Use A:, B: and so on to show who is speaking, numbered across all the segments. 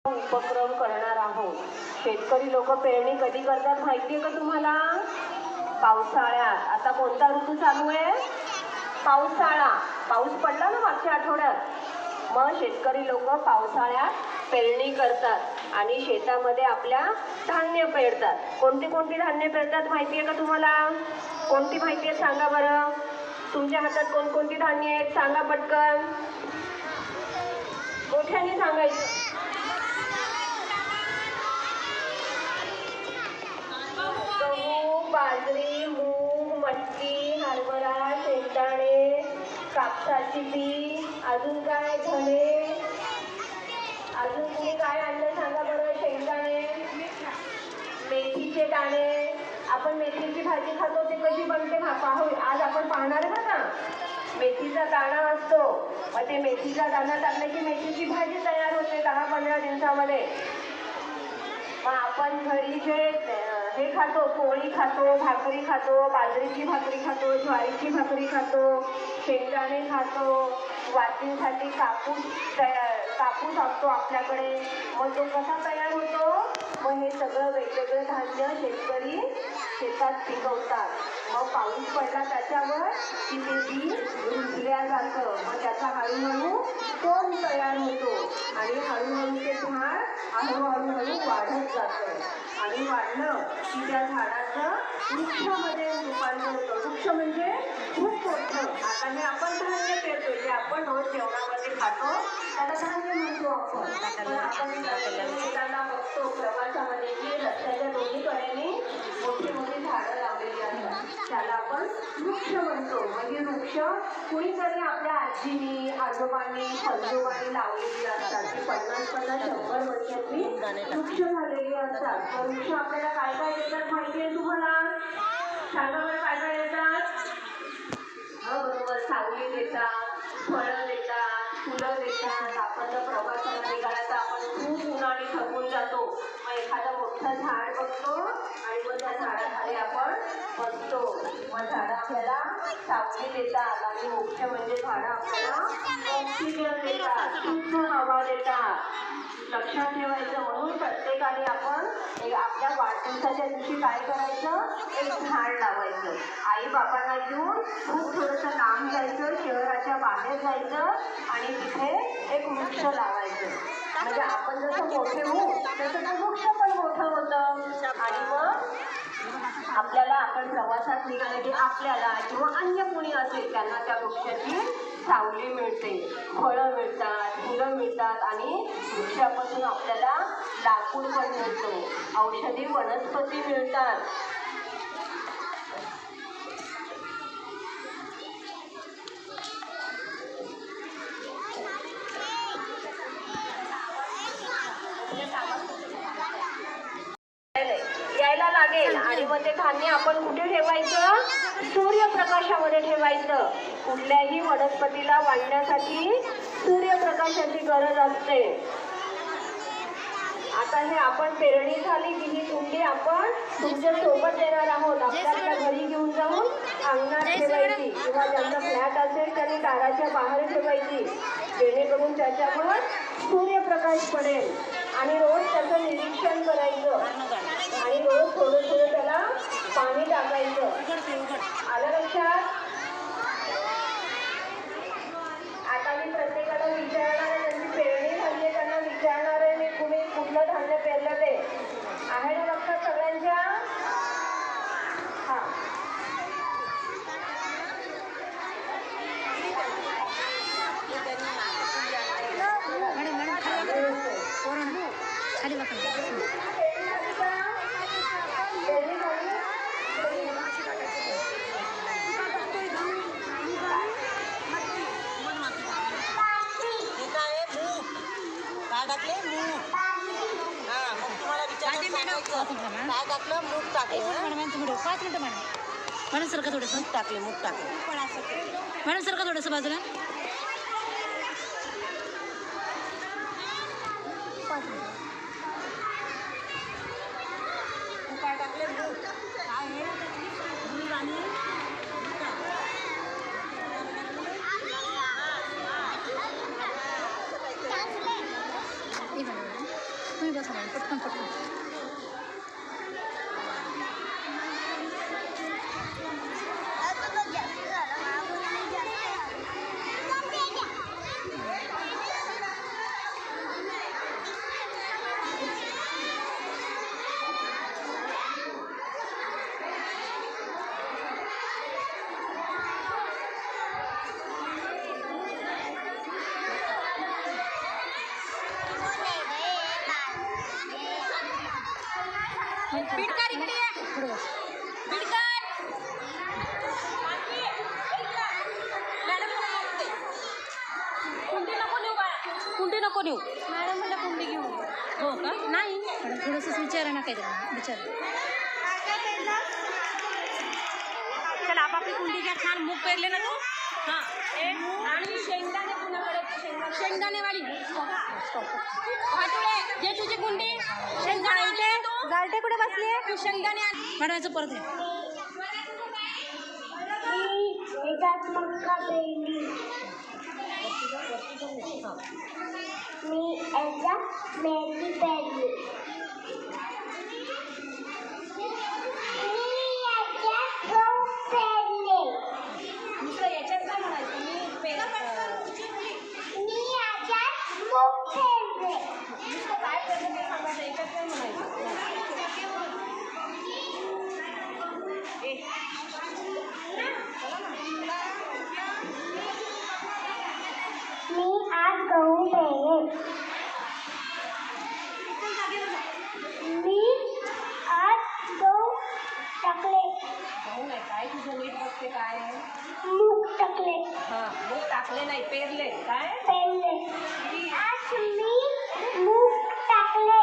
A: उपक्रम करणार आहोत। शेतकरी लोक पेरणी कधी करतात माहिती आहे का तुम्हाला? पावसाळ्यात। आता कोणता ऋतू चालू आहे? पावसाळा। पाऊस पडला ना मागच्या आठवड्यात। मग शेतकरी लोक पावसाळ्यात पेरणी करतात आणि शेतामध्ये आपल्या धान्य पेरतात। कोणती कोणती धान्य पेरतात माहिती आहे का तुम्हाला? कोणती माहिती आहे सांगा बरं। तुमच्या हातात कोणकोणती धान्य आहेत सांगा पटकन, मोठ्याने सांगायचं। गहू, बाजरी, मूग, मटकी, हरभरा, शेंगदाणे, कापसाची बी, अजून काय धने, अजून तुम्ही काय आणलं सांगा बरं। शेंगदाणे, मेथीचे दाणे। आपण मेथीची भाजी खातो ते कशी बनते आज आपण पाहणार आहे ना। मेथीचा दाणा असतो, मग ते मेथीचा दाणा टाकले की मेथीची भाजी तयार होते 10-15 दिवसामध्ये। मग आपण घरी जे हे खातो, पोळी खातो, भाकरी खातो, बाजरीची भाकरी खातो, ज्वारीची भाकरी खातो, शेंगदाणे खातो, वाटीसाठी कापूस असतो आपल्याकडे। मग तो कसा तयार होतो? मग हे सगळं वेगवेगळं धान्य शेतकरी शेतात पिकवतात। मग पाऊस पडला त्याच्यावर की ते बी रुजल्या जातं, मग त्याचा हळूहळू कोंब तयार होतो आणि हळूहळू ते झाड हळूहळू वाढत जातं आणि वाढलं की त्या झाडाचं वृक्षामध्ये रूपांतर होतं। वृक्ष म्हणजे खूप मोठं। आता हे आपण धान्य पेरतो, जे आपण रोज जेवणामध्ये खातो त्याला धान्य म्हणतो आपण। पण आपण शेताला बघतो प्रवासामध्ये की रस्त्याच्या दोन्ही कडेने मोठी मोठी झाडं लावलेली असतात, त्याला आपण वृक्ष म्हणतो। म्हणजे वृक्ष कुणीतरी आपल्या आजीनी, आजोबांनी, पणजोबांनी लावलेली असतात, ती 50-100 वर्षांची वृक्ष झालेली असतात। वृक्ष आपल्याला काय काय देतात माहिती आहे तुम्हाला? सांगा बरं काय काय देतात? बरोबर, सावली देतात, फळं देतात, फुलं देतात। आपण जर प्रवासाला निघाला तर आपण खूप उन्हाने थकून जातो, मग एखादं मोठं झाड बघतो आणि मग त्या झाडाखाली आपण बसतो। मग झाडं आपल्याला सावली देतात आणि मुख्य म्हणजे झाडं आपल्याला ऑक्सिजन देतात, शुद्ध हवा देतात। लक्षात ठेवायचं, म्हणून प्रत्येकाने आपण आपल्या वाढदिवसाच्या दिवशी काय करायचं? एक झाड लावायचं। आई बाबांना घेऊन खूप थोडंसं लांब जायचं, शहराच्या बाहेर जायचं आणि तिथे एक वृक्ष लावायचं। म्हणजे आपण जसं मोठे होऊ तसं ते वृक्ष पण मोठं होतं आणि मग आपल्याला आपण प्रवासात निघाले की आपल्याला किंवा अन्य कोणी असेल त्यांना त्या वृक्षाची सावली मिळते, फळं मिळतात, फुलं मिळतात आणि वृक्षापासून आपल्याला लाकूड पण मिळतो, औषधी वनस्पती मिळतात। यायला लागेल आणि मग ते धान्य आपण कुठे ठेवायचं? सूर्यप्रकाशामध्ये ठेवायचं। कुठल्याही वनस्पतीला वाढण्यासाठी सूर्यप्रकाशाची गरज असते। आता हे आपण पेरणी झाली की ही कुंडी आपण तुमच्या सोबत देणार आहोत, आपल्या घरी घेऊन जाऊन अंगणात ठेवायची किंवा ज्यांचा फ्लॅट असेल त्यांनी दाराच्या बाहेर ठेवायची, जेणेकरून त्याच्यावर सूर्यप्रकाश पडेल आणि रोज त्याचं निरीक्षण करायचं आणि रोज थोडं थोडं त्याला पाणी टाकायचं। आलं लक्षात? आता मी प्रत्येकाला विचारणार आहे, त्यांची पेरणी झाली आहे त्यांना विचारणार आहे मी कुणी कुठलं धान्य पेरलं ते आहे ना लक्षात सगळ्यांच्या? हां,
B: टाकले मूग, हां मग तुम्हाला विचारायचं काय टाकलं? मूग टाकलं। 5 मिनिटं मॅडम सारखं थोडंसं मूग टाकले मॅडम सारखं थोडंसं बाजूला। काय टाकले? मूग। काय हे मूग आणि
C: तुम्ही बसा मॅडम, पटकन पटकन.
B: बिडकर इकडे ये. बिडकर. मॅडम कुंडी नको नेऊ बाळा, कुंडी नको नेऊ. मॅडम मला कुंडी घेऊ. हो का? नाही
C: मॅडम थोडंसंच विचारा ना काहीतरी, विचारा.
B: चल आपापली कुंडी घ्या. छान मूग पेरले ना तू. हां आणि शेंगदाणे तुझ्याकडे शेंगदाणेवाली भाटुळे जे तुझी कुंडी शेंगदाणे
C: गालटे कुठे बसली?
B: तू शेंगदाणे आण.
C: मॅडम याचं परत आहे.
A: मी एकदा मेथी पेरली.
B: दुसरं याच्यात काय म्हणायचं? काय पेरलं ते सांगायचं. याच्यात काय म्हणायचं?
A: मी आज गहू पेरले. मी आज गहू टाकले.
B: गहू नाही, काय तुझं नीट बघते काय आहे?
A: मूग टाकले.
B: हां मूग टाकले नाही, पेरले. काय
A: पेरले. आज मी मूग टाकले,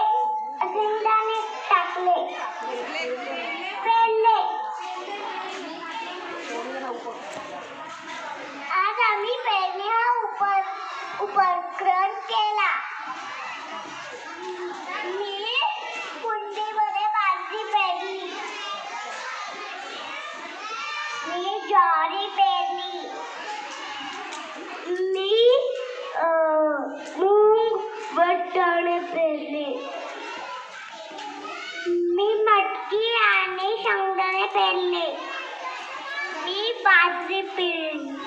A: शेंगदाणे टाकले. पेरले. आज आम्ही पेरणी हा उपक्रम केला. मी कुंडीमध्ये भाजी पेरली. मी ज्वारी पेरली. मी मूग वाटाणे पेरले. मी मटकी आणि शेंगदाणे पेरले. मी बाजरी पेरली.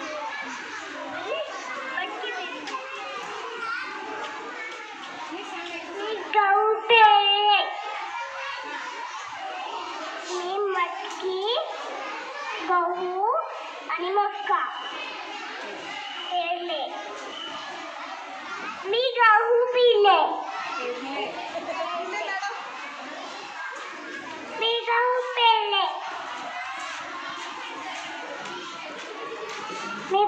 A: मी गहू पेरले. मी मटकी, गहू आणि मका पेरले. मी गहू पिले. मी गहू पेरले. मी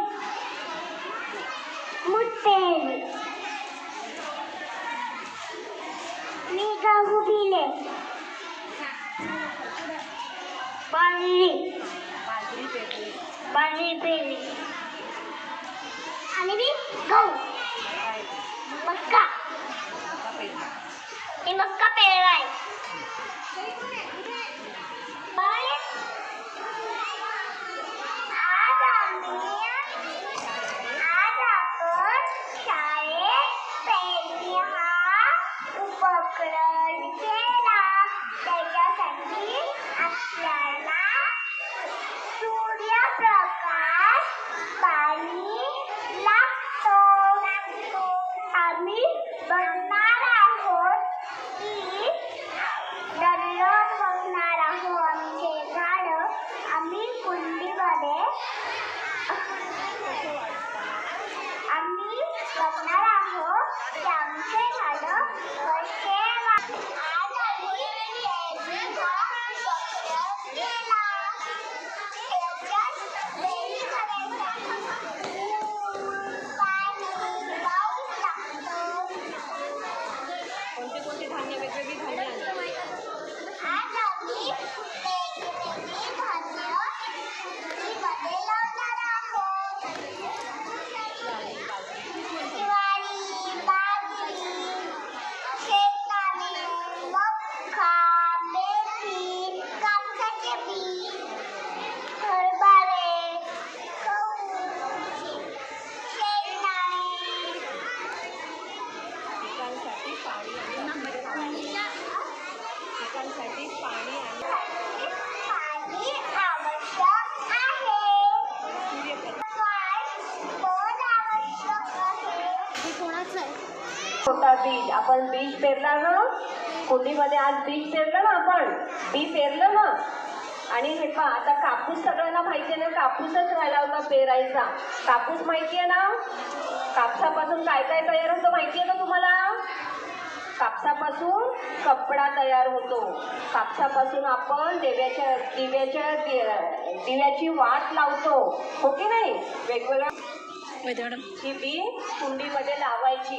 A: मूग पेरले. मी गहू पिले. बाजरी पेरली. आणि मी गहू मक्का. मी मक्का पेरलाय. आज आपण शाळेत पेरणी हा उपक्रम केला. त्याच्यासाठी आपल्याला सूर्यप्रकाश, पाणी लागतो. आम्ही बघणार आहोत की दररोज बघणार आहोत आमचे झाडं. आम्ही कुंडीमध्ये बघणार आहोत की आमचे झाडं कसे. आज आम्ही पेरणी हा उपक्रम केला. बीज. आपण बीज पेरला ना, कुंडीमध्ये आज बीज पेरलं ना, आपण बी पेरलं ना. आणि हे पहा, आता कापूस सगळ्यांना माहिती आहे ना, कापूसच राहिला होता पेरायचा. कापूस माहिती आहे ना, कापसापासून काय काय तयार होतं माहिती आहे का तुम्हाला? कापसापासून कपडा तयार होतो. कापसापासून आपण दिव्याची वाट लावतो, हो की नाही? वेगवेगळ्या
C: वैद्य मॅडम
A: ही बी कुंडीमध्ये लावायची.